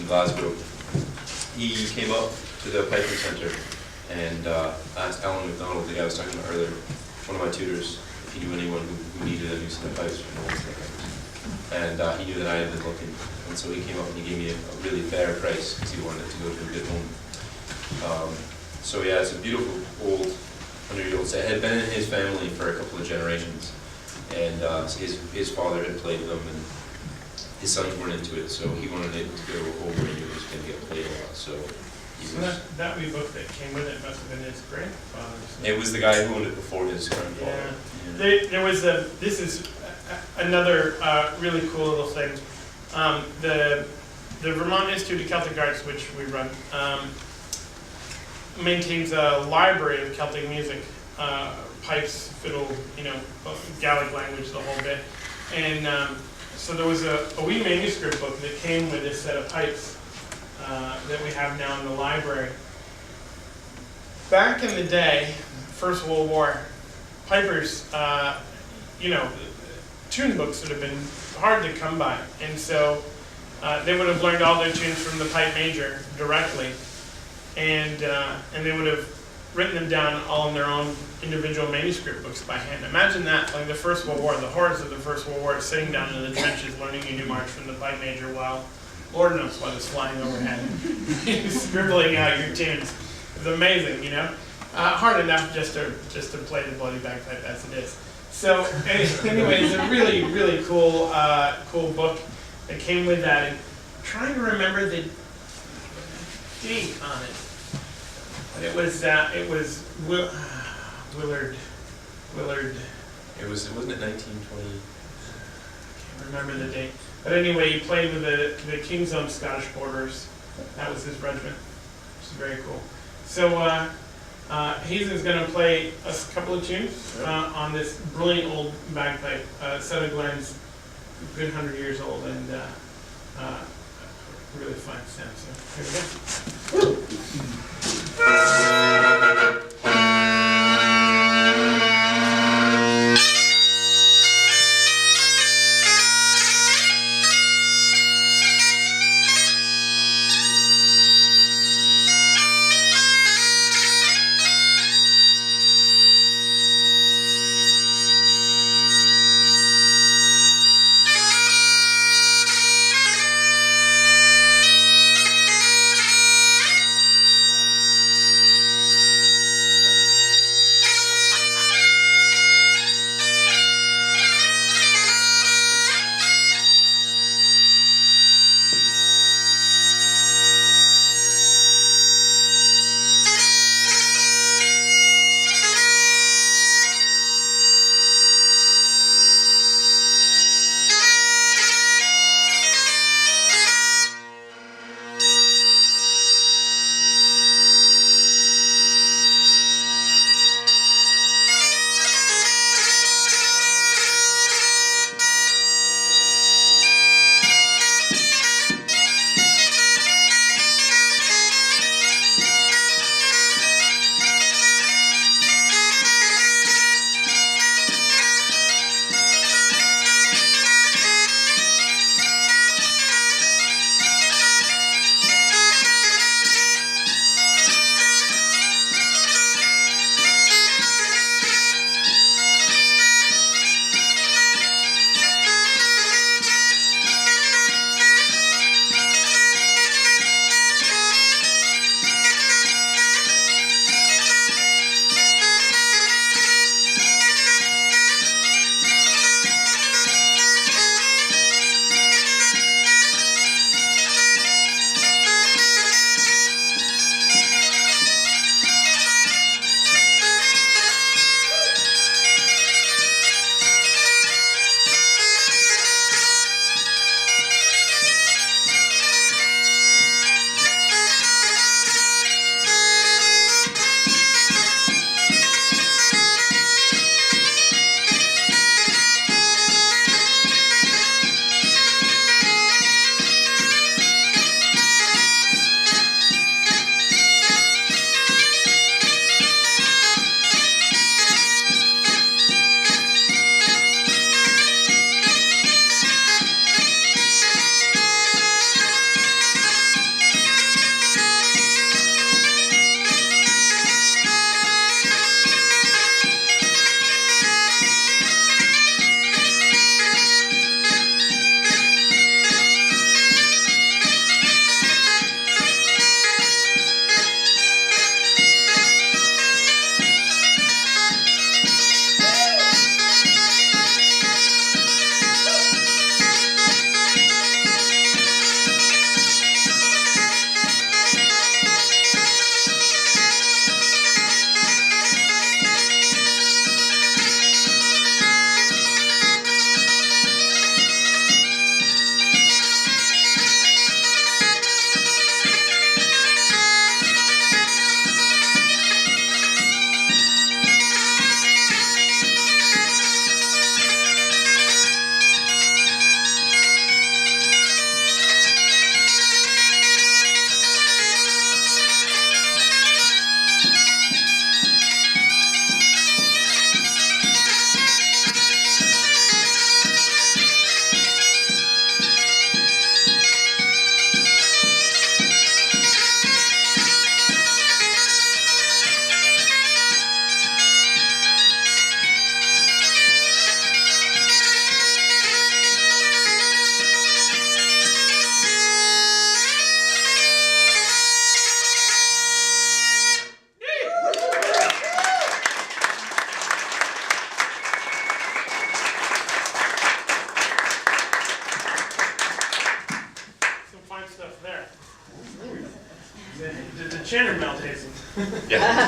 Glasgow. He came up to the piping centre and asked Alan McDonald, the guy I was talking about earlier, one of my tutors, if he knew anyone who needed a new set of pipes for the and he knew that I had been looking, and so he came up and he gave me a really fair price because he wanted it to go to a good home. So yeah, it's a beautiful old 100-year-old set. It had been in his family for a couple of generations, and his father had played them, and his sons weren't into it, so he wanted it to go over and he was going to get played a lot. So that wee book that came with it must have been his grandfather's. It was the guy who owned it before his grandfather. Yeah. There was this is another really cool little thing. The Vermont Institute of Celtic Arts, which we run, maintains a library of Celtic music, pipes, fiddle, Gaelic language, the whole bit. And so there was a wee manuscript book that came with this set of pipes that we have now in the library. Back in the day, First World War, pipers, tune books would have been hard to come by, and so they would have learned all their tunes from the pipe major directly, and they would have written them down all in their own individual manuscript books by hand. Imagine that, like the First World War, the horrors of the First World War, sitting down in the trenches learning a new march from the pipe major while Lord knows what is flying overhead, scribbling out your tunes. It's amazing, hard enough just to play the bloody bagpipe as it is. So anyway, it's a really, really cool book that came with that. And I'm trying to remember the date on it. But it was Willard. Wasn't it 1920? Can't remember the date. But anyway, he played with the King's Own Scottish Borders. That was his regiment, which is very cool. So Hazen's going to play a couple of tunes on this brilliant old bagpipe, set of Glenn's, a good 100 years old, and really fine sound. So here we go. Shannon Melt hazing. Yeah.